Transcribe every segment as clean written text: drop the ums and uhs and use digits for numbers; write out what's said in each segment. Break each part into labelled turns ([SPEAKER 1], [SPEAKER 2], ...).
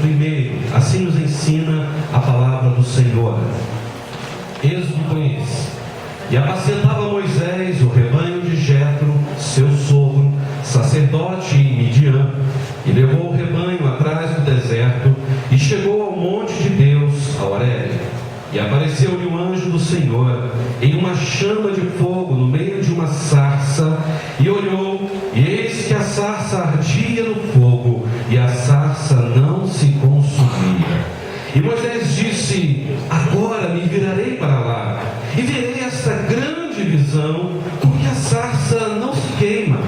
[SPEAKER 1] 1. Assim nos ensina a palavra do Senhor. Êxodo 3. E apacentava Moisés o rebanho de Jetro, seu sogro, sacerdote em Midian, e levou o rebanho atrás do deserto, e chegou ao monte de Deus, a Horebe. E apareceu-lhe um anjo do Senhor, em uma chama de fogo, no meio de uma sarça, e olhou, e eis que a sarça ardia no fogo, e a sarça não se consumia. E Moisés disse: agora me virarei para lá, e verei esta grande visão, porque a sarça não se queima.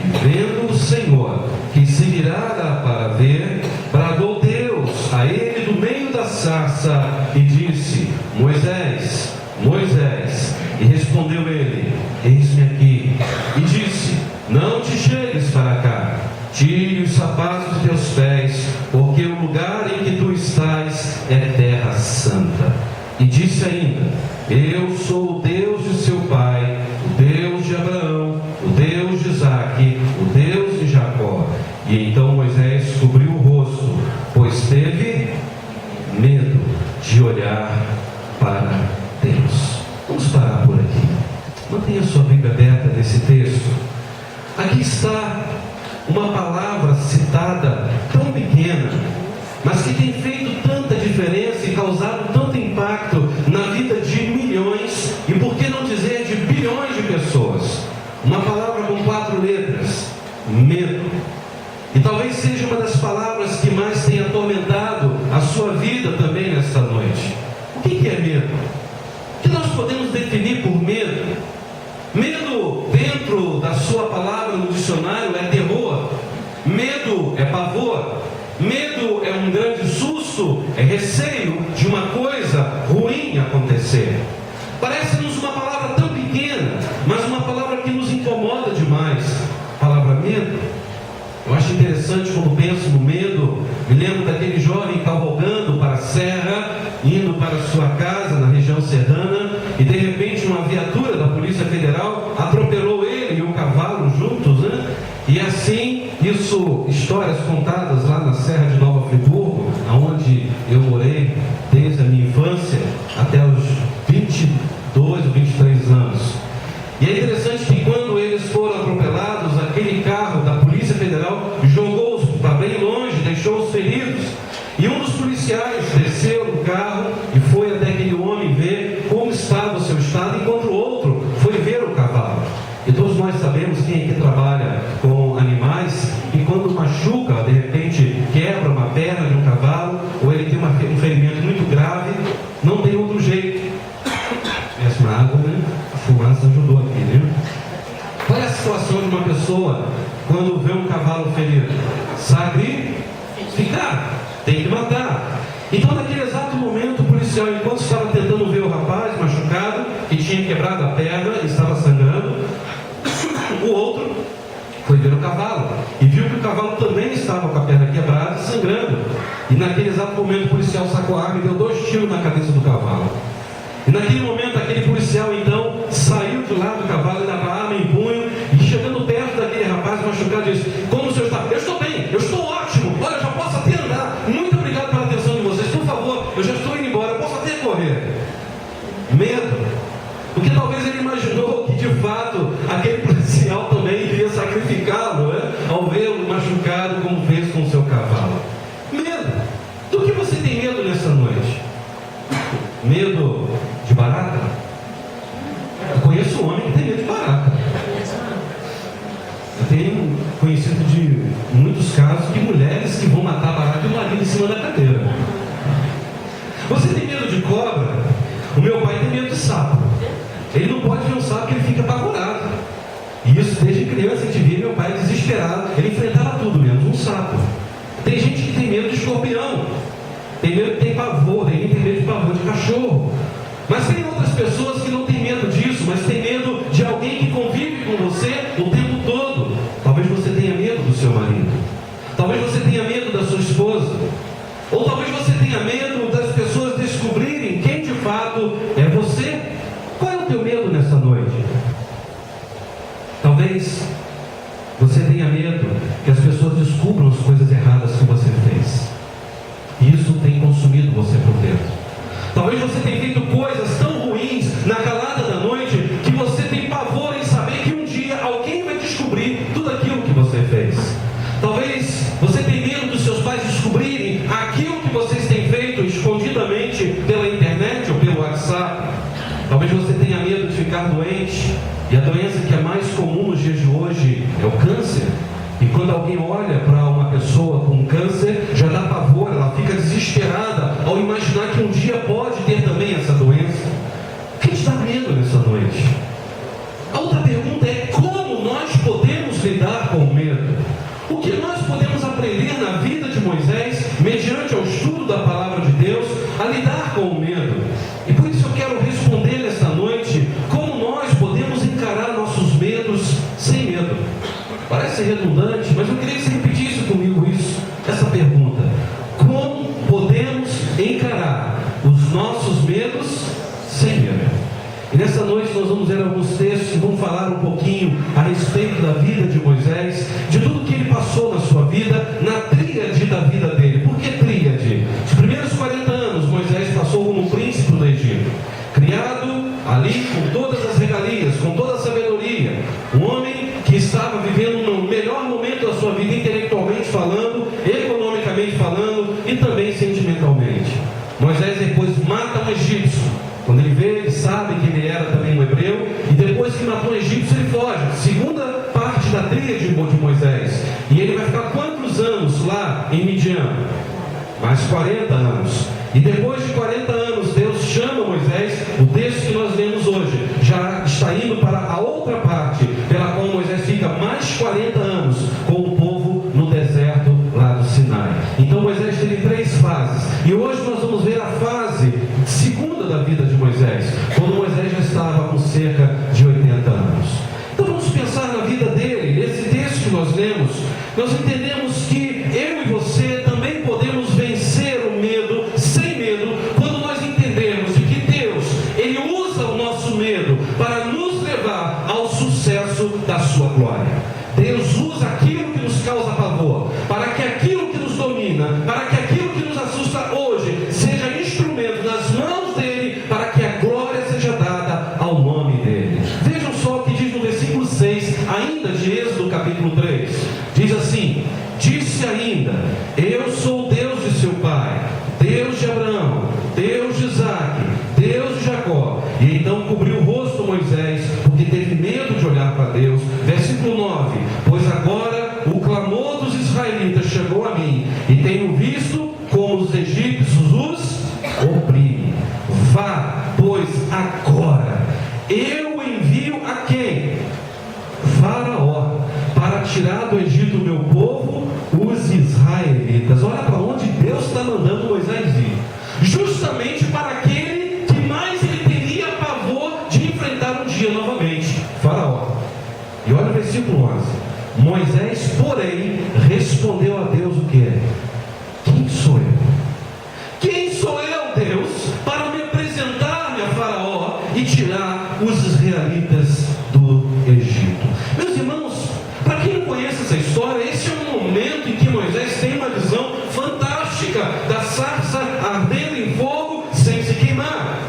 [SPEAKER 1] E vendo o Senhor que se virara para ver, bradou Deus a ele do meio da sarça, e disse: Moisés, Moisés. E respondeu ele: eis-me aqui. E disse: não te chegues para cá, tire os sapatos de teus pés, porque o lugar em que tu estás é terra santa. E disse ainda: eu sou o Deus de seu pai, o Deus de Abraão, o Deus de Isaque, o Deus de Jacó. E então Moisés cobriu o rosto, pois teve medo de olhar para Deus. Vamos parar por aqui. Mantenha sua Bíblia aberta nesse texto. Aqui está uma palavra citada tão pequena, mas que tem feito tanta diferença e causado tanto impacto na vida de milhões, e por que não dizer de bilhões de pessoas. Uma palavra com 4 letras: medo. E talvez seja uma das palavras que mais tem atormentado a sua vida também nesta noite. O que é medo? O que nós podemos definir por medo? Medo, dentro da sua palavra no dicionário, é terror. Medo é pavor. Medo é um grande susto, é receio de uma coisa ruim acontecer. Parece-nos uma palavra tão pequena, mas uma palavra que nos incomoda demais. A palavra medo. Eu acho interessante quando penso no medo. Me lembro daquele jovem cavalgando para a serra, indo para a sua casa na região serrana, e de repente uma viatura da Polícia Federal atropelou ele e o cavalo juntos, né? E assim, isso, histórias contadas lá na Serra de Nova Friburgo, onde eu morei desde a minha infância até os 22 ou 23 anos. E é interessante que quando eles foram atropelados, aquele carro da Polícia Federal jogou-os para bem longe, deixou os feridos. E um dos policiais desceu do carro e foi até aquele homem ver como estava o seu estado, enquanto o outro foi ver o cavalo. E todos nós sabemos, quem aqui trabalha com animais, que quando machuca, de repente quebra uma perna de um cavalo, ou ele tem um ferimento muito grave, não tem outro jeito. Peço uma água, né? A fumaça ajudou aqui, né? Qual é a situação de uma pessoa quando vê um cavalo ferido? Sacrificar, tem que matar. Então, naquele exato momento, o policial, enquanto estava tentando ver o rapaz machucado, que tinha quebrado a perna e estava sangrando, o outro foi ver o cavalo e viu que o cavalo também estava com a perna quebrada e sangrando. E naquele exato momento, o policial sacou a arma e deu 2 tiros na cabeça do cavalo. E naquele momento, aquele policial então saiu de lá do cavalo, ainda com a arma em punho, e chegando perto daquele rapaz machucado, disse: como o senhor está? Eu estou bem, eu estou ótimo, olha, eu já posso até andar, muito obrigado pela atenção de vocês, por favor, eu já estou indo embora, eu posso até correr. Medo, porque talvez ele imaginou que de fato aquele policial também iria sacrificá-lo, né? Ao vê-lo machucado como fez com o seu cavalo. Medo. Do que você tem medo nessa noite? Medo de barata? Eu conheço um homem que tem medo de barata. Eu tenho conhecido de muitos casos de mulheres que vão matar barata e o marido em cima da cadeira. Você tem medo de cobra? O meu pai tem medo de sapo. Ele não pode ver um sapo que ele fica apavorado. E isso desde criança a gente via meu pai desesperado. Ele enfrentava tudo menos um sapo. Tem gente que tem medo de escorpião. Tem medo, tem pavor, tem medo de pavor de cachorro. Mas tem outras pessoas que não têm medo disso, mas tem medo de alguém que convive com você o tempo todo. Talvez você tenha medo do seu marido. Talvez você tenha medo da sua esposa. Ou talvez você tenha medo das pessoas descobrirem quem de fato é você. Qual é o teu medo nessa noite? Talvez você tenha medo que as pessoas descubram as coisas erradas que você fez. diretamente pela internet ou pelo WhatsApp. Talvez você tenha medo de ficar doente, e a doença que é mais comum nos dias de hoje é o câncer. E quando alguém olha para uma pessoa com câncer, já dá pavor, ela fica desesperada ao imaginar que um dia pode ter também essa doença. O que te dá medo nessa noite? A outra pergunta é: como nós podemos lidar com o medo? O que nós podemos aprender na vida de Moisés, mediante o estudo da palavra de Deus, a lidar com o medo? E por isso eu quero responder nesta noite como nós podemos encarar nossos medos sem medo. Parece redundante, mas eu queria que você repetisse comigo essa pergunta: como podemos encarar os nossos medos sem medo? E nessa noite nós vamos ver alguns textos que vão falar um pouquinho a respeito da vida de Moisés, de tudo que ele passou na sua vida, na tríade da vida dele. Por que tríade? Os primeiros 40 anos Moisés passou como príncipe do Egito, criado ali com todas as regalias, com toda a sabedoria, um homem que estava vivendo no melhor momento da sua vida, intelectualmente falando, economicamente falando e também sentimentalmente. Moisés depois mata um egípcio. Quando ele vê, ele sabe que ele era também um hebreu, e depois que matou um egípcio, ele foge. Segunda parte da tríade de Moisés. E ele vai ficar quantos anos lá em Midian? Mais 40 anos. E depois de 40 anos, Deus chama Moisés. O texto que nós lemos hoje já está indo para a outra parte, pela qual Moisés fica mais 40 anos com o povo no deserto lá do Sinai. Então Moisés teve 3 fases. E hoje nós vamos ver a fase segunda da vida de Moisés, quando Moisés já estava com cerca de 80 anos. Então vamos pensar na vida dele. Nesse texto que nós lemos, nós entendemos que eu e você também podemos vencer o medo sem medo, quando nós entendemos de que Deus, Ele usa o nosso medo para nos levar ao sucesso da sua glória. Deus usa aquilo que nos causa pavor, para que aquilo que nos domina, para que aquilo que nos assusta hoje, seja instrumento nas mãos dele, para que a glória seja dada ao nome dele. Vejam só o que diz no versículo 6, ainda de Êxodo capítulo 3. Diz assim: disse ainda: eu sou o Deus de seu pai, Deus de Abraão, Deus de Isaque, Deus de Jacó. E então cobriu o rosto Moisés, porque teve medo de olhar para Deus. Versículo 9: pois agora o clamor dos israelitas chegou a mim, e tenho visto como os egípcios os oprimem. Vá, pois agora eu envio a quem? Faraó, para tirar do Egito o meu povo, os israelitas. Olha para onde Deus está mandando Moisés ir. Justamente para aquele que mais ele teria pavor de enfrentar um dia novamente: Faraó. E olha o versículo 11: Moisés, porém, respondeu a Deus o que? Quem sou eu? Quem sou eu, Deus, para me apresentar-me a Faraó e tirar os israelitas do Egito? Meus irmãos, para quem não conhece essa história, esse é um momento em que Moisés tem uma visão fantástica da sarça ardendo em fogo sem se queimar.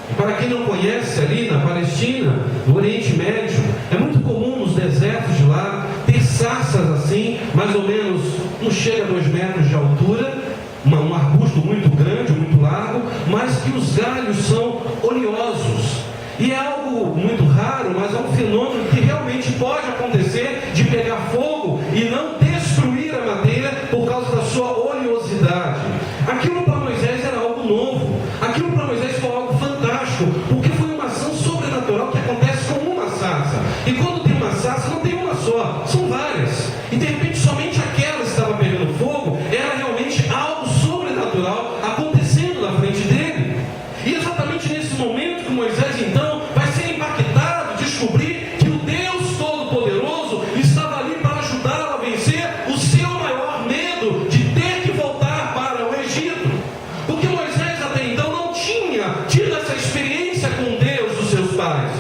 [SPEAKER 1] E para quem não conhece, ali na Palestina, no Oriente Médio, é muito comum nos desertos de lá ter sarças assim, mais ou menos, não chega a 2 metros de altura, um arbusto muito grande, muito largo, mas que os galhos são oleosos. E é algo muito raro, mas é um fenômeno que realmente pode acontecer, de pegar fogo e não destruir a madeira por causa da sua oleosidade. Aquilo para Moisés era algo novo, aquilo para Moisés foi algo fantástico, porque foi uma ação sobrenatural que acontece com uma sarça. E quando tem uma sarça, não tem uma só, são várias. E de repente somente aquela estava pegando fogo, era realmente algo sobrenatural acontecendo na frente dele. E exatamente nesse momento que Moisés então vai ser impactado, descobrir que o Deus Todo-Poderoso estava ali para ajudá-lo a vencer o seu maior medo de ter que voltar para o Egito. Porque Moisés até então não tinha tido essa experiência com Deus dos seus pais.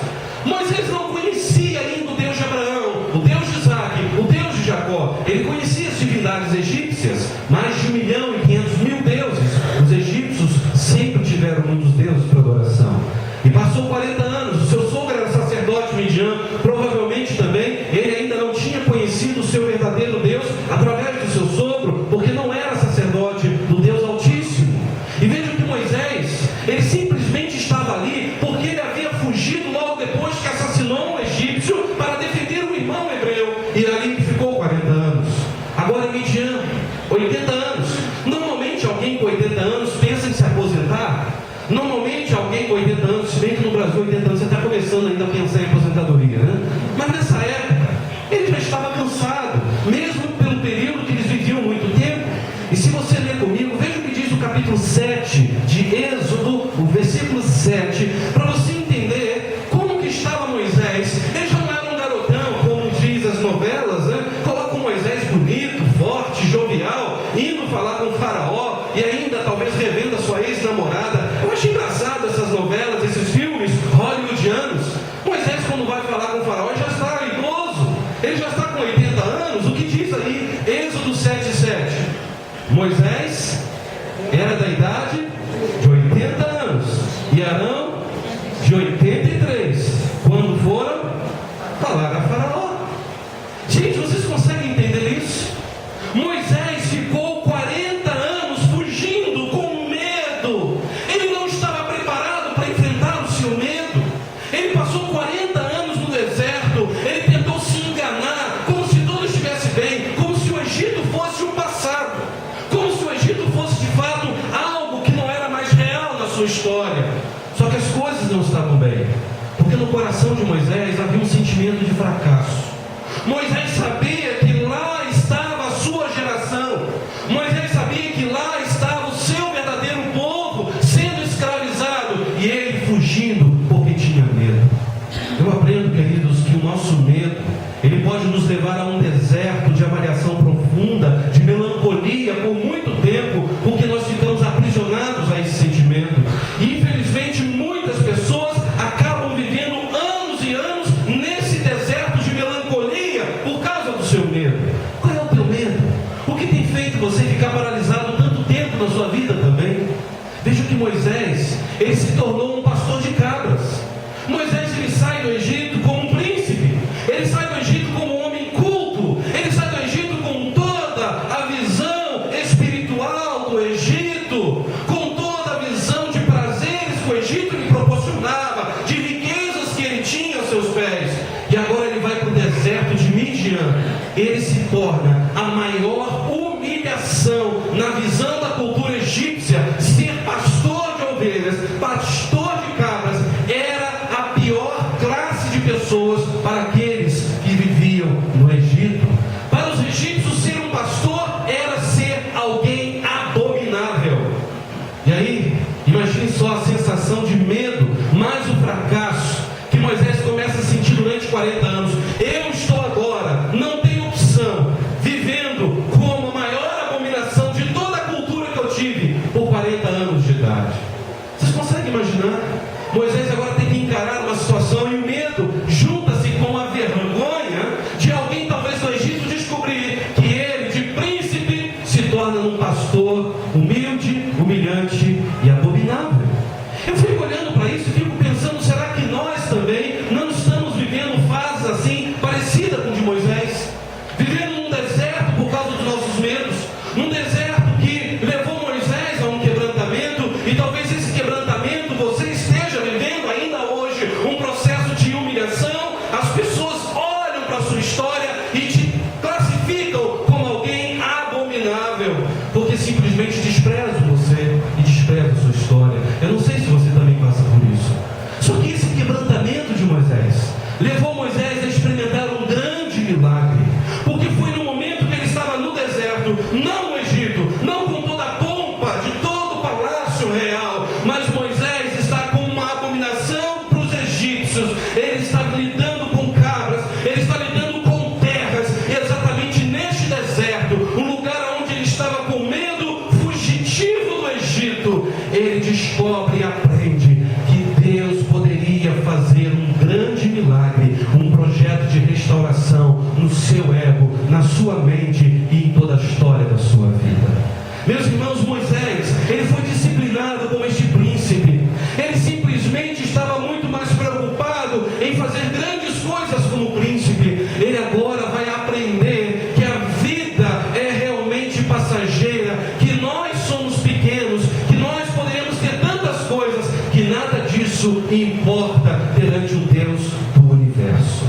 [SPEAKER 1] Moisés não conhecia ainda o Deus de Abraão, o Deus de Isaque, o Deus de Jacó. Ele conhecia as divindades egípcias, mais de 1.500.000 deuses. Os egípcios sempre tiveram muitos deuses para adoração. E passou 40 anos, o seu sogro era sacerdote Midian, provavelmente também, ele ainda não tinha conhecido o seu verdadeiro Deus através do seu sogro, porque não era sacerdote do Deus Altíssimo. E vejam que Moisés, Ele simplesmente estava ali porque ele havia fugido logo depois que assassinou um egípcio para defender um irmão hebreu. E ali ficou 40 anos. Agora em Midian, 80 anos. Normalmente alguém com 80 anos pensa em se aposentar. Normalmente alguém com 80 anos, se bem que no Brasil 80 anos você está começando ainda a pensar em aposentadoria, né? Mas nessa época, ele já estava cansado, mesmo pelo período que eles viviam muito tempo. E se você ler comigo, veja o que diz o capítulo 7 de Êxodo, o versículo 7, para você entender como que estava Moisés. Ele já não era um garotão, como diz as novelas, né? Coloca o Moisés bonito, forte, jovial, indo falar com o faraó, e ainda talvez revendo a sua ex-namorada. Eu acho engraçado essas novelas, esses filmes hollywoodianos. Moisés, quando vai falar com o faraó, ele já está idoso, ele já está com 80 anos. O que diz aí, Êxodo 7:7? Moisés era da idade de 80 anos e Arão de 83, quando foram falar a faraó. Gente, vocês conseguem entender isso? Moisés ficou 40 anos fugindo com medo. Ele não estava preparado para enfrentar o seu medo. Ele passou 40 anos no deserto. Ele tentou se enganar, como se tudo estivesse bem, como se o Egito fosse um passado, como se o Egito fosse de fato algo que não era mais real na sua história. Só que as coisas não estavam bem, porque no coração de Moisés havia um sentimento de fracasso. Moisés sabia que lá estava a sua geração. Moisés sabia que lá estava o seu verdadeiro povo sendo escravizado, e ele fugindo porque tinha medo. Eu aprendo, queridos, que o nosso medo, ele pode nos levar a um deserto de avaliação profunda, de melancolia por muito tempo, porque nós ficamos aprisionados a esse sentimento. E infelizmente muitas pessoas acabam vivendo anos e anos nesse deserto de melancolia por causa do seu medo. Qual é o teu medo? O que tem feito você ficar paralisado tanto tempo na sua vida também? Veja que Moisés, ele se tornou um pastor de cabras. Moisés, ele sai do Egito como um príncipe. Ele sai do Egito como um homem culto. Ele sai do Egito com toda a visão espiritual do Egito, com toda a visão de prazeres que o Egito lhe proporcionava, de riquezas que ele tinha aos seus pés. E agora ele vai para o deserto de Midian. Ele se torna a maior humilhação na visão da cultura egípcia. Ser pastor de ovelhas, pastor de cabras, era a pior classe de pessoas para aqueles que viviam no Egito. Para os egípcios, ser um pastor era ser alguém abominável. E aí, imagine só a sensação de medo, mais o fracasso que Moisés começa a sentir durante 40 anos. Eu estou agora, não tenho opção, vivendo como a maior abominação de toda a cultura que eu tive por 40 anos de idade. Vocês conseguem imaginar? Moisés agora tem que encarar uma situação, e o medo junta-se com a vergonha de alguém talvez no Egito descobrir que ele, de príncipe, se torna um pastor humilde, humilhante e abominável. Eu fico olhando para isso e fico pensando, será que nós também não estamos vivendo fases assim, parecida com o de Moisés? Vivendo num deserto por causa dos nossos medos, num deserto que levou Moisés a um quebrantamento, e talvez esse quebrantamento você esteja vivendo ainda hoje, um processo de humilhação. As pessoas olham para a sua história e te classificam como alguém abominável, porque simplesmente desprezam você e desprezam a sua história. Eu não sei se você também passa por isso. Só que esse quebrantamento de Moisés levou Moisés a experimentar um grande milagre, porque foi no momento que ele estava no deserto, não no Egito, não com toda a pompa de todo o palácio real, que nada disso importa perante o Deus do universo.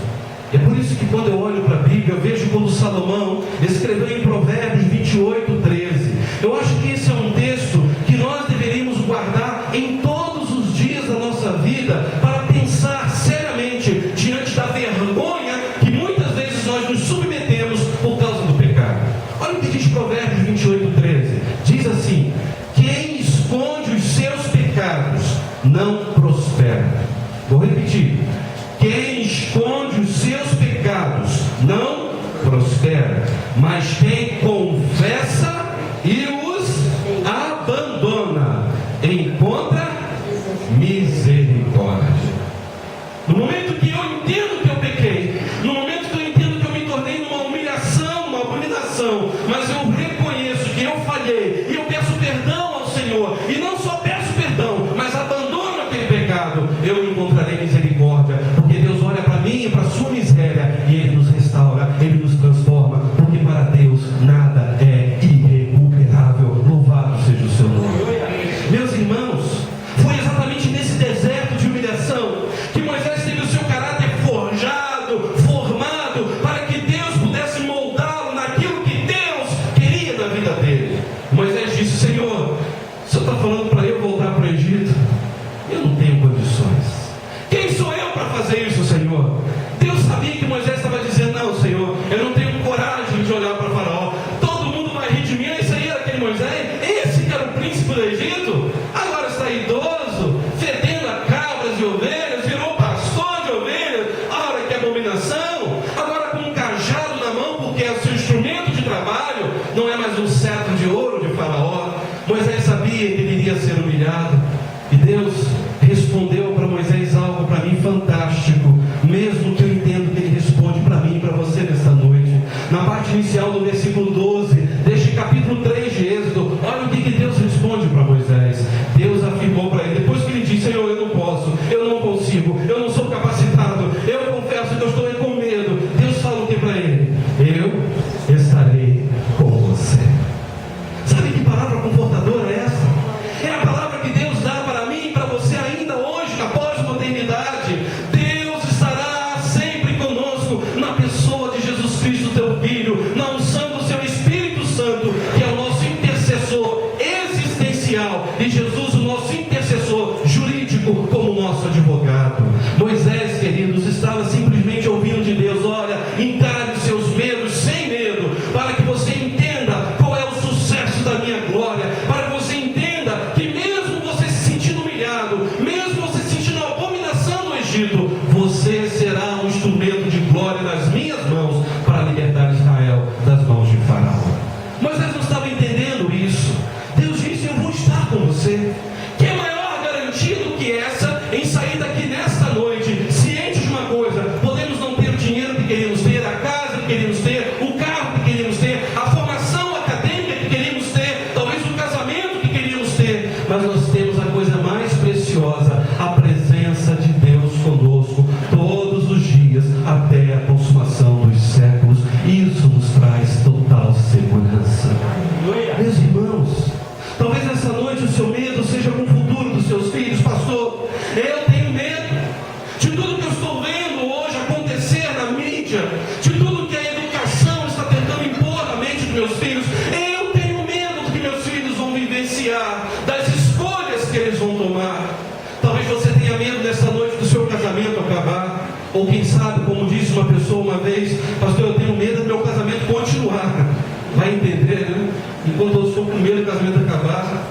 [SPEAKER 1] É por isso que quando eu olho para a Bíblia, eu vejo quando Salomão escreveu em Provérbios 28:13. Eu acho que esse é um texto que nós deveríamos guardar em todos os dias da nossa vida, para pensar seriamente diante da vergonha que muitas vezes nós nos submetemos por causa do pecado. Olha o que diz Provérbios 28:13. Diz assim: quem esconde os seus pecados não prospera. Vou repetir: quem esconde os seus pecados não prospera, mas quem confessa e os abandona encontra misericórdia. No momento que eu entendo que eu pequei, no momento que eu entendo que eu me tornei numa humilhação, uma abominação, mas eu reconheço que eu falhei e eu peço perdão ao Senhor, e não só peço perdão, mas abandono aquele pecado, eu encontrarei misericórdia, porque Deus olha para mim e para a sua miséria e Ele nos restaura, Ele nos transforma, porque para Deus nada é irrecuperável. Louvado seja o seu nome. Meus irmãos, foi exatamente nesse deserto de humilhação que Moisés teve o seu caráter forjado, formado, para que Deus pudesse moldá-lo naquilo que Deus queria na vida dele. Moisés disse: Senhor, o Senhor está falando para eu voltar para o Egito? Eu não tenho condições. Quem sou eu para fazer isso, Senhor? Deus sabia que Moisés estava dizendo: não, Senhor, eu não tenho coragem de olhar para Faraó, todo mundo vai rir de mim. Isso aí era aquele Moisés, esse que era o príncipe do Egito, agora está idoso, fedendo a cabras e ovelhas, virou pastor de ovelhas, olha que abominação, agora com um cajado na mão, porque é o seu instrumento de trabalho, não é mais um cetro de ouro de Faraó. Moisés sabia que ele iria ser humilhado, e Deus respondeu para Moisés algo para mim fantástico, mesmo que eu entendo que Ele responde para mim e para você nesta noite. Na parte inicial do versículo 12 deste capítulo 3 de Êxodo, olha o que Deus responde para Moisés. Deus afirmou para ele, depois que ele disse: Senhor, eu não posso, eu não consigo, eu não sou capacitado, eu confesso que eu estou com medo. Deus fala o que para ele? Eu estarei com você. Sabe que palavra confortadora é essa? É a palavra que Deus dá para mim e para você ainda hoje, após a modernidade. Deus estará sempre conosco na pessoa de Jesus Cristo, teu Filho, na unção do seu Espírito Santo, que é o nosso intercessor existencial, e Jesus, o nosso intercessor jurídico, como nosso advogado. Moisés, queridos, estava simplesmente ouvindo de Deus: olha, encare os seus medos sem medo, para que você entenda qual é o sucesso da minha glória, para que você entenda que mesmo você se sentindo humilhado, mesmo você se sentindo a abominação do Egito, você será um instrumento de glória nas minhas mãos para libertar Israel das mãos de Faraó. Moisés não estava entendendo isso. Deus disse: eu vou estar com você. Que é maior garantia do que essa em sair daqui nesta noite, ciente de uma coisa: podemos não ter o dinheiro que queríamos ter, a casa que queríamos ter, o carro que queríamos ter, a formação acadêmica que queríamos ter, talvez o casamento que queríamos ter, mas nós temos a coisa mais preciosa, a presença de Deus conosco todos os dias até a consumação dos séculos. Isso nos traz total segurança. Meus irmãos, talvez nessa noite o seu medo seja com o futuro dos seus filhos. Pastor, eu tenho medo de tudo que eu estou vendo hoje acontecer na mídia, de tudo que a educação está tentando impor na mente dos meus filhos. Eu tenho medo do que meus filhos vão vivenciar, das escolhas que eles vão tomar. Talvez você tenha medo nessa noite do seu casamento acabar, ou quem sabe, como disse uma pessoa uma vez: pastor, eu tenho medo do meu casamento continuar. Vai entender, né? Enquanto eu estou com medo do casamento acabar.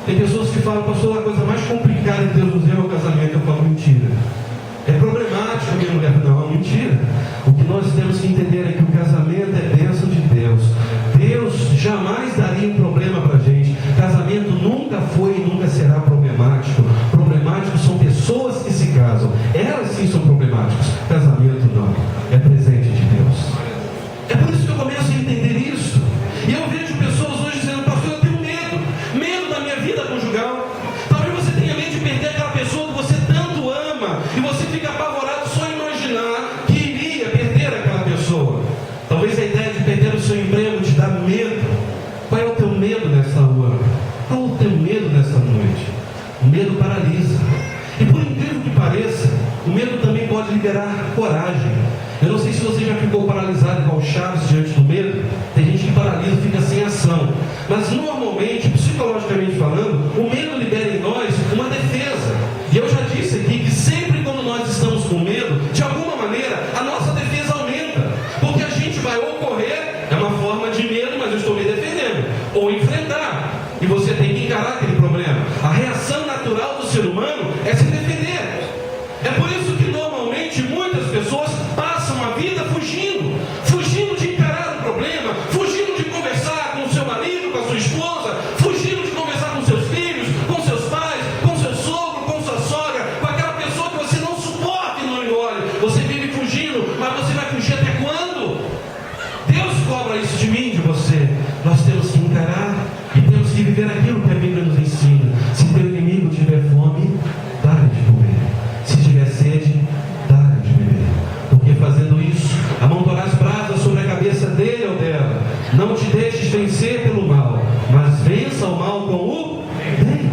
[SPEAKER 1] Tem pessoas que falam: pastor, a coisa mais complicada que Deus nos deu é o casamento. Eu falo: mentira. É problemático, minha mulher. Não, mentira. O que nós temos que entender é que o casamento é bênção de Deus. Deus jamais daria um problema para a gente. Casamento nunca foi e nunca será problemático. Problemáticos são pessoas que se casam. Elas sim são problemáticas. Casamento não. É presente de Deus. medo paralisa. E por incrível que pareça, o medo também pode liberar coragem. Eu não sei se você já ficou paralisado igual Chaves diante do medo. Tem gente que paralisa, fica sem ação. Mas normalmente, psicologicamente falando, o medo libera em nós uma defesa. E eu já disse aqui que sempre quando nós estamos com medo, de alguma maneira, a nossa defesa aumenta. Porque a gente vai ou correr, é uma forma de medo, mas eu estou me defendendo, ou enfrentar. E você tem que encarar aquele problema. A reação natural do ser humano é se defender. É por isso que normalmente muitas pessoas passam a vida fugindo de encarar o problema, fugindo de conversar com o seu marido, com a sua esposa, fugindo de conversar com seus filhos, com seus pais, com seu sogro, com sua sogra, com aquela pessoa que você não suporta e não engole. Você vive fugindo, mas você vai fugir até quando? Deus cobra isso de mim, de você. Nós temos que encarar e temos que viver aquilo que a Bíblia nos ensina. Se teu inimigo tiver fome, dá-lhe de comer. Se tiver sede, dá-lhe de beber. Porque fazendo isso, amontoarás brasas sobre a cabeça dele ou dela. Não te deixes vencer pelo mal, mas vença o mal com o bem.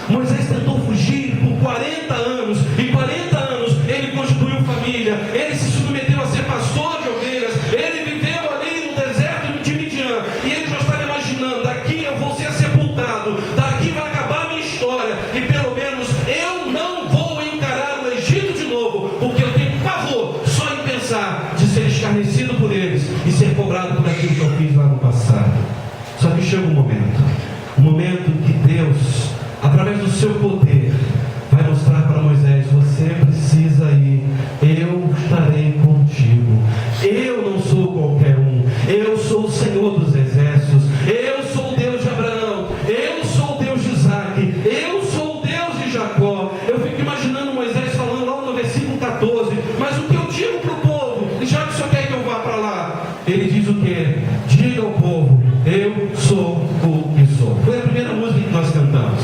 [SPEAKER 1] Moisés tentou fugir por 40 anos, e 40 anos ele constituiu família, ele se submeteu a ser pastor de ovelhas, ele viveu ali no deserto de Midian, e ele já estava imaginando: daqui eu vou ser sepultado, daqui vai acabar a minha história, e pelo menos eu não vou encarar o Egito de novo, porque eu tenho pavor só em pensar de ser escarnecido por eles e ser cobrado por aquilo que eu fiz lá no passado. Só que chega um momento que Deus, através do seu poder, vai mostrar para Moisés: você precisa ir, eu estarei contigo. Eu não sou qualquer um, eu sou o Senhor dos exércitos, eu sou o Deus de Abraão, eu sou o Deus de Isaac, eu sou o Deus de Jacó. Eu fico imaginando Moisés falando lá no versículo 14: mas o que eu digo para o povo, já que o Senhor quer que eu vá para lá? Ele diz o que? Diga ao povo: eu sou o que sou. Foi a primeira música que nós cantamos.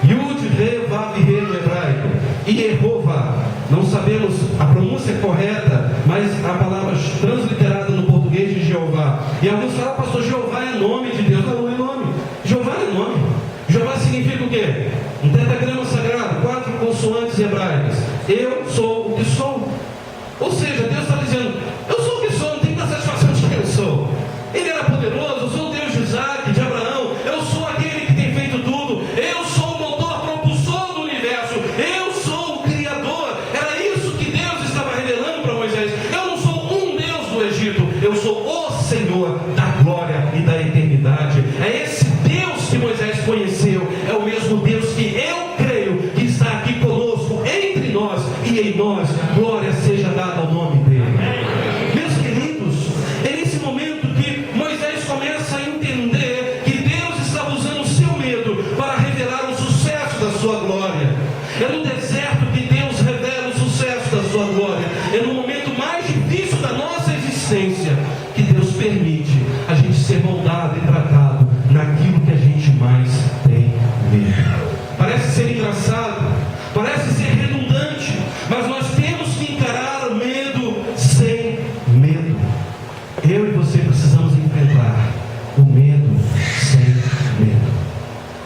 [SPEAKER 1] Yud, Re, Vav, Re no hebraico, e Yehová. Não sabemos a pronúncia correta, mas a palavra transliterada no português de Jeová. E alguns falam: pastor, Jeová é nome de Deus. Não, não é nome. Jeová é nome. Jeová significa o quê? Um tetragrama sagrado, 4 consoantes hebraicas. Eu sou o que sou. Ou seja, Deus está dizendo: eu sou o que sou, não tem que dar satisfação de quem eu sou. Ele era poderoso, eu sou o Deus de Isaac, de Abraão, eu sou aquele que tem feito tudo, eu sou o motor propulsor do universo, eu sou o Criador. Era isso que Deus estava revelando para Moisés. Eu não sou um Deus do Egito, eu sou o Senhor da glória e da eternidade. É esse Deus que Moisés conheceu, é o mesmo Deus que eu creio que está aqui conosco, entre nós e em nós. Glória seja dada ao nome dele. Meus queridos, é nesse momento que Moisés começa a entender que Deus estava usando o seu medo para revelar o sucesso da sua glória. É no deserto que Deus revela o sucesso da sua glória. É no momento mais difícil da nossa existência que Deus permite a gente ser moldado e tratado naquilo que a gente mais tem medo. Parece ser engraçado, parece ser redundante, mas nós temos que encarar o medo sem medo. Eu e você precisamos enfrentar o medo sem medo.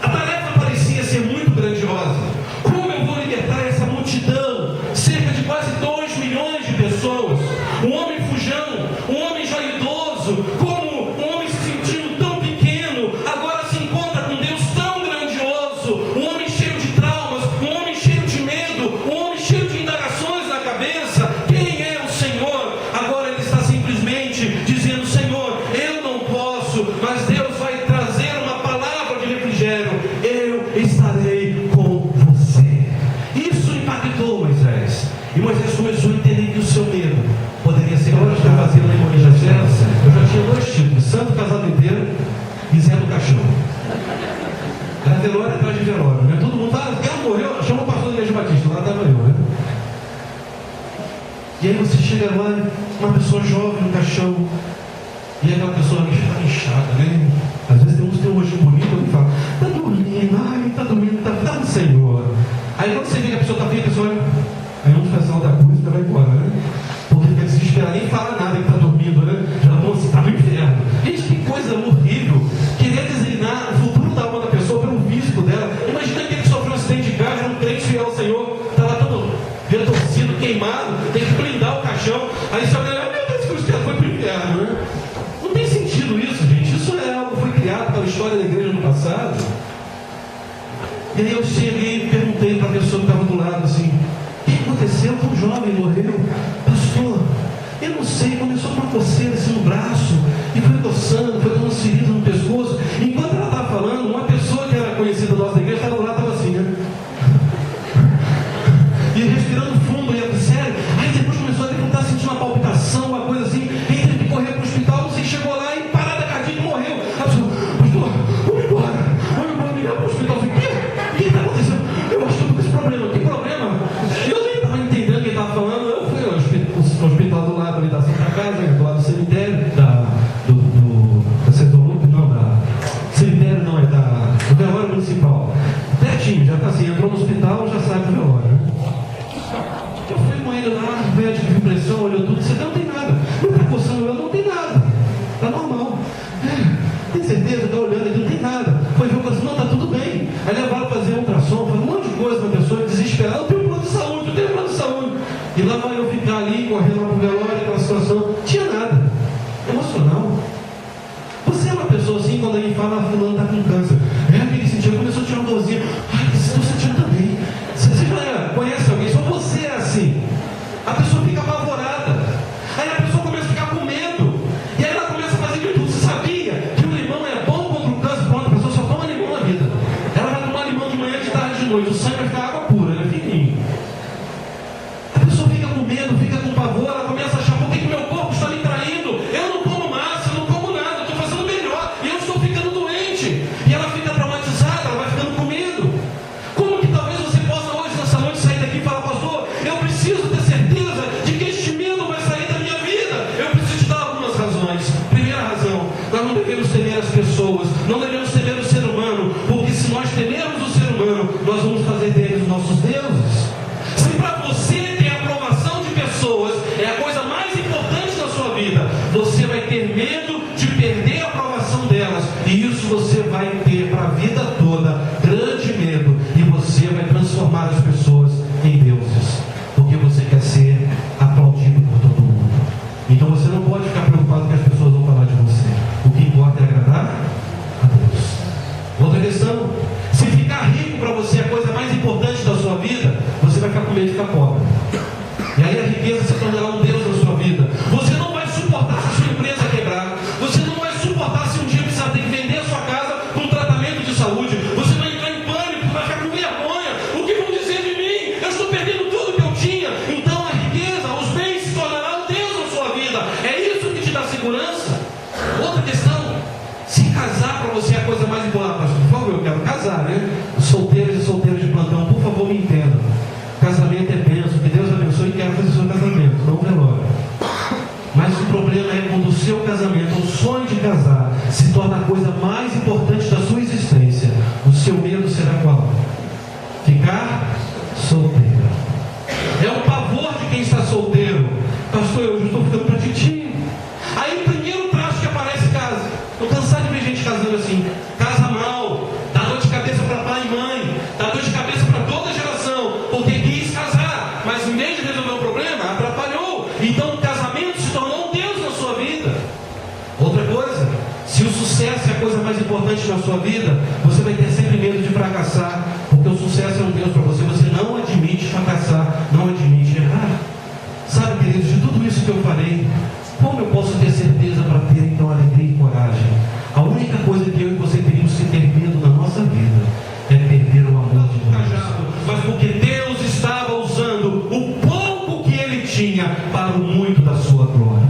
[SPEAKER 1] A tarefa parecia ser muito grandiosa. Como eu vou libertar essa multidão, cerca de quase 2 milhões de pessoas? Um homem fujão, um homem já idoso, como um homem se sentindo tão pequeno, agora se encontra com Deus tão grandioso. Um homem cheio de traumas, um homem cheio de medo, um homem cheio de indagações na cabeça. Quem é o Senhor? Agora ele está simplesmente dizendo: Senhor, eu não posso, mas Deus vai trazer uma palavra de refrigério: eu estarei com você. Isso impactou Moisés, e Moisés começou a entender que o seu medo poderia ser. Agora eu estou fazendo a igreja Jessa. Eu já tinha 2 tipos: santo casado inteiro e Zé do cachorro. Era velório atrás de velório, né? Todo mundo fala: quem morreu? Chama o pastor da igreja batista. Lá estava eu, né? E aí você chega lá, uma pessoa jovem no caixão, e aquela pessoa está inchada, né? Às vezes tem um rostinho bonito e fala: está dormindo, ai, está dormindo, está no Senhor. Aí quando você vê que a pessoa está feia, a pessoa olha, aí um faz da cruz e vai embora, né? Porque fica desesperado, nem fala nada que está dormindo, né? Já está no inferno. Gente, que coisa horrível. Querer designar o futuro da alma da pessoa pelo físico dela. Imagina aquele que sofreu um acidente de carro, um crente fiel ao Senhor, está lá todo retorcido, queimado, tem que blindar o caixão. Aí você olha, meu Deus, Cristiano foi para o inferno, né? Não tem sentido isso, gente. Isso é algo que foi criado pela história da igreja no passado. E aí eu cheguei e perguntei para a pessoa que estava do lado assim: o que aconteceu? Um jovem morreu. Pastor, eu não sei, começou com uma coceira assim no braço, e foi coçando, foi dando umas feridas no pescoço. Enquanto ela estava falando, uma pessoa que era conhecida nossa da igreja estava do lado, estava assim, né? E respirando fundo, e eu disse, sério. Aí depois começou a ver que estava sentindo uma palpitação, uma coisa assim, e teve que correr para o hospital, não sei, chegou lá e parada cardíaca e morreu. A pessoa, pastor, vamos embora, ligar para o hospital. O que está acontecendo? Eu acho que eu estou com esse problema. Que problema? Eu nem estava entendendo o que ele estava falando. Eu fui ao hospital do lado ali da Santa Casa, do lado do cemitério, cemitério não, é do velório municipal. Pertinho, já está assim, entrou no hospital, já sai do velório, né? Eu fui com ele lá, o médico viu pressão, olhou tudo, disse, não tem nada. Não está coçando, eu não tem nada. Está normal. Tem certeza? Está olhando aqui, não tem nada. Foi ver o coração, não, está tudo bem. Aí levaram para fazer ultrassom, foi um monte de coisa para a pessoa desesperada. Eu tenho plano de saúde, eu tenho plano de saúde. E lá vai eu ficar ali, correndo lá para o velório, aquela situação. Não tinha nada. Emocional. Você é uma pessoa assim, quando alguém fala, fulano está com câncer. Aquele sentido, começou a tirar uma dorzinha. Estou sentindo também. Você já conhece alguém? Só você é assim. A pessoa fica apavorada. Aí a pessoa começa a ficar com medo. E aí ela começa a fazer de tudo. Você sabia que o limão é bom contra o câncer? Pronto, a pessoa só toma limão na vida. Ela vai tomar limão de manhã, de tarde, de noite. O sangue vai ficar água pura, né? Fininho. A pessoa fica com medo, fica com pavor. Ela começa a achar, por que meu corpo está me traindo? Eu não como massa, eu não como nada. Eu estou fazendo melhor. E eu estou ficando doente. E ela fica traumatizada, ela vai ficando com medo. Como que talvez você possa hoje, nessa noite, sair daqui e falar, pastor, eu preciso ter certeza de que este medo vai sair da minha vida. Eu preciso te dar algumas razões. Primeira razão, nós não devemos temer as pessoas, não devemos temer o ser humano, porque se nós temermos o ser humano, nós vamos fazer deles nossos deuses. Se para você ter a aprovação de pessoas é a coisa mais importante da sua vida, você vai ter medo de perder a aprovação delas, e isso você vai ter para a vida toda, grande medo, e você vai transformar as pessoas em deuses, porque você quer ser aplaudido por todo mundo. Então você não pode ficar preocupado que as pessoas vão falar de você. O que importa é agradar a Deus. Outra questão, se ficar rico para você é a coisa mais importante da sua vida, você vai ficar com medo de ficar pobre. E aí a riqueza se tornará um Deus na sua vida. Você não vai suportar se a sua empresa quebrar. Você não vai suportar se um dia precisar ter que vender a sua casa para um tratamento de saúde. Você vai entrar em pânico, vai ficar com vergonha. O que vão dizer de mim? Eu estou perdendo tudo que eu tinha. Então a riqueza, os bens se tornarão Deus na sua vida. É isso que te dá segurança. Outra questão, se casar para você é a coisa mais importante. Por favor, eu quero casar, né? Solteiros e solteiras de plantão, por favor, me entendam. Casamento é bênção, que Deus abençoe e quero fazer seu casamento, não velório. Mas o problema é quando o seu casamento, o sonho de casar, se torna a coisa mais importante da sua existência. O seu medo será qual? Ficar solteiro. É o pavor de quem está solteiro. Pastor, eu já estou ficando para titi. Aí o primeiro traço que aparece casa. Estou cansado de ver gente casando assim. Casa mal, dá dor de cabeça para pai e mãe, dá dor de cabeça para toda a geração, porque quis casar, mas em vez de resolver o problema, atrapalhou. Então o casamento se tornou um Deus na sua vida. Outra coisa, se o sucesso é a coisa mais importante na sua vida, você vai ter sempre medo de fracassar, porque o sucesso é um Deus para você. Você não admite fracassar, não admite errar. Sabe, queridos, de tudo isso que eu falei, como eu posso ter certeza para ter então alegria e coragem? A única coisa que eu e você teríamos que ter medo na nossa vida é perder o amor de Deus. Mas porque Deus estava usando o pouco que ele tinha para o muito da sua glória.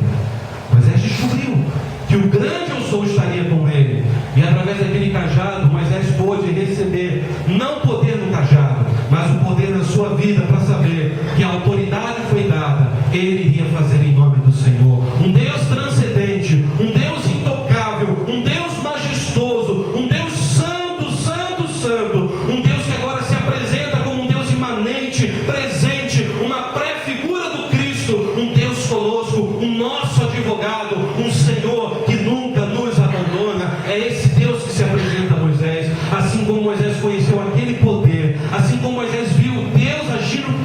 [SPEAKER 1] Moisés descobriu que o grande eu sou estaria com ele, e através daquele cajado Moisés pôde receber não poder no cajado, mas o poder na sua vida para saber que a autoridade foi dada. Ele iria fazer em nome do Senhor. Um Deus transcendente, um Deus intocável, um Deus majestoso, um Deus santo, santo, santo, um Deus que agora se apresenta como um Deus imanente, presente, uma pré-figura do Cristo, um Deus conosco, um nosso advogado, um Senhor que nunca nos abandona. É esse Deus que se apresenta a Moisés. Assim como Moisés conheceu aquele poder, assim como Moisés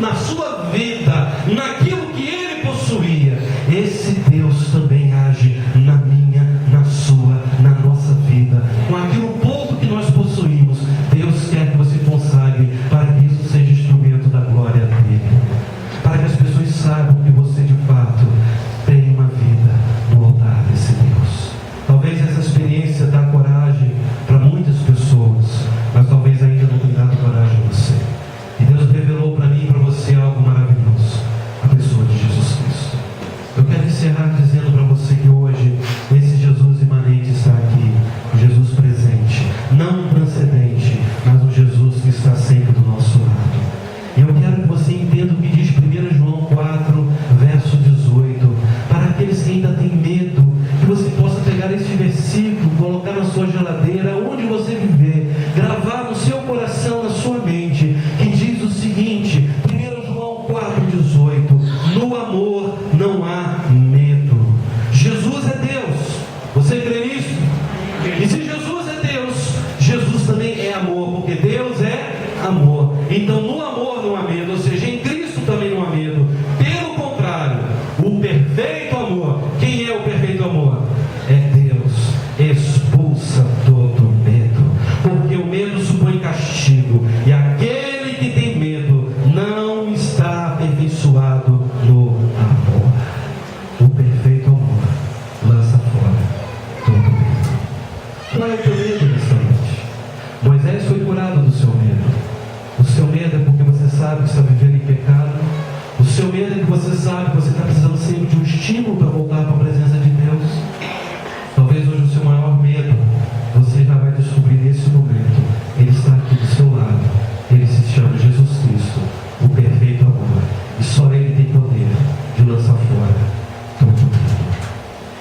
[SPEAKER 1] na sua vida, naquilo que ele possuía, esse Deus também age na minha, na sua, na nossa vida. Com aquilo pouco que nós possuímos, Deus quer que você consagre para que isso seja instrumento da glória dele, para que as pessoas saibam que você de fato tem uma vida no altar desse Deus. Talvez essa experiência dá coragem para muitas pessoas, mas talvez ainda não tenha dado coragem a você. E Deus revelou para mim e para você algo maravilhoso: a pessoa de Jesus Cristo. Eu quero encerrar dizendo para você que hoje esse Jesus imanente está aqui, o Jesus presente, não um transcendente, mas um Jesus que está sempre do nosso lado. E eu quero que você entenda o que diz 1 João 4, verso 18, para aqueles que ainda têm medo, que você possa pegar esse versículo, colocar na sua geladeira, onde você viver, gravar no seu coração, na sua mente, que diz o seguinte: 1 João 4, 18, no amor não há medo. Jesus é Deus, você crê nisso? E se Jesus é Deus, Jesus também é amor, porque Deus é amor. Então no amor não há medo, ou seja, em Cristo também não há medo. Pelo contrário, o perfeito amor, quem é o perfeito amor? É Deus. Expulsa todo medo, porque o medo supõe castigo, e aquele que tem medo não está aperfeiçoado no amor. O perfeito amor lança fora todo medo. Qual é o teu medo nesta noite? Moisés foi curado do seu medo. O seu medo é porque você sabe que está vivendo em pecado. O seu medo é que você sabe que você está precisando sempre de um estímulo para voltar para a presença de Deus. Talvez hoje o seu maior medo, você já vai descobrir nesse momento. Ele está aqui do seu lado. Ele se chama Jesus Cristo, o perfeito amor. E só Ele tem poder de lançar fora todo medo.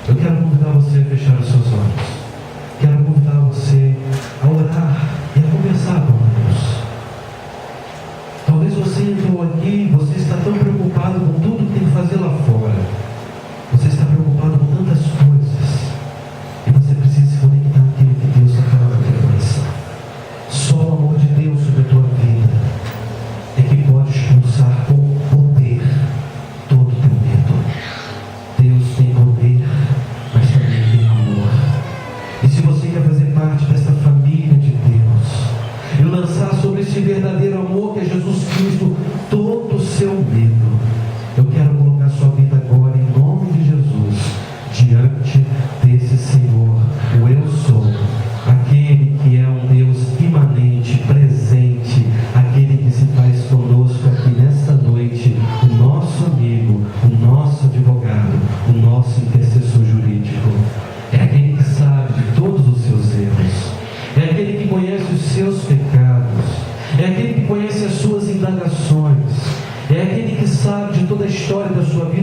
[SPEAKER 1] Eu quero convidar você a fechar os seus olhos. Quero convidar você a orar e a conversar com Deus. Talvez você entrou aqui e você está tão preocupado com tudo que tem que fazer lá fora. Você está preocupado com tantas coisas. E você precisa se conectar àquilo que Deus está falando na tua coração. Só o amor de Deus sobre a tua vida é que pode expulsar com poder todo o teu medo. Deus tem poder, mas também tem amor. E se você quer fazer parte dessa família de Deus e lançar sobre esse verdadeiro amor que é Jesus Cristo todo o seu medo, eu quero colocar sua vida agora em nome de Jesus diante desse Senhor, o Eu Sou, aquele que é um Deus imanente, presente, aquele que se faz conosco aqui nesta noite, o nosso amigo, o nosso advogado, o nosso intercessor jurídico. É aquele que sabe de todos os seus erros, é aquele que conhece os seus pecados, é aquele que conhece as suas indagações, é aquele que sabe de toda a história da sua vida